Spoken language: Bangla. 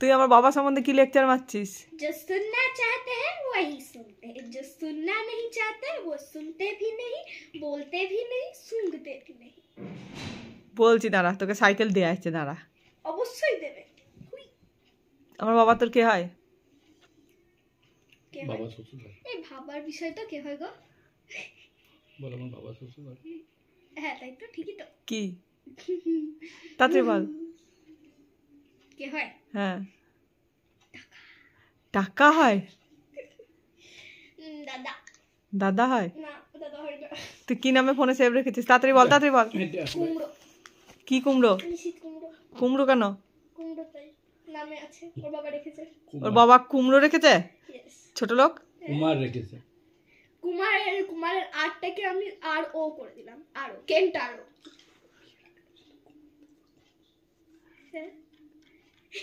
তুই আমার বাবা সম্বন্ধে কি লেকচার মারছিস? जो सुनना चाहते हैं वही सुनते हैं, जो सुनना नहीं चाहते वो सुनते भी नहीं, बोलते भी नहीं, सूंघते भी नहीं। বলছি দাঁড়া, তোকে সাইকেল দিয়ে আসছে, দাঁড়া। অবশ্যই দেবে। আমার বাবা তোর কে হয়? কে বাবা শ্বশুর হয়। এই ভাবার বিষয় তো কে হয় গো? বল আমার বাবা শ্বশুর হয়। হ্যাঁ তাই তো, ঠিকই তো। কি তাড়াতাড়ি বল। কে হয়? হ্যাঁ টাকা হয়। দাদা। দাদা হয়? না দাদা হয় না। তুই কি নামে ফোনে সেভ রেখেছিস? তাড়াতাড়ি বল, তাড়াতাড়ি বল। কুমড়ো। কি কুমড়ো? নিশিত কুমড়ো। কুমড়ো কেন? কুমড়ো তাই নামে আছে, ওর বাবা রেখেছে। ওর বাবা কুমড়ো রেখেছে? ছোট লোক। কুমার রেখেছে। কুমারের আরটাকে আমি আর ও করে দিলাম, আর ও কেন্টারো।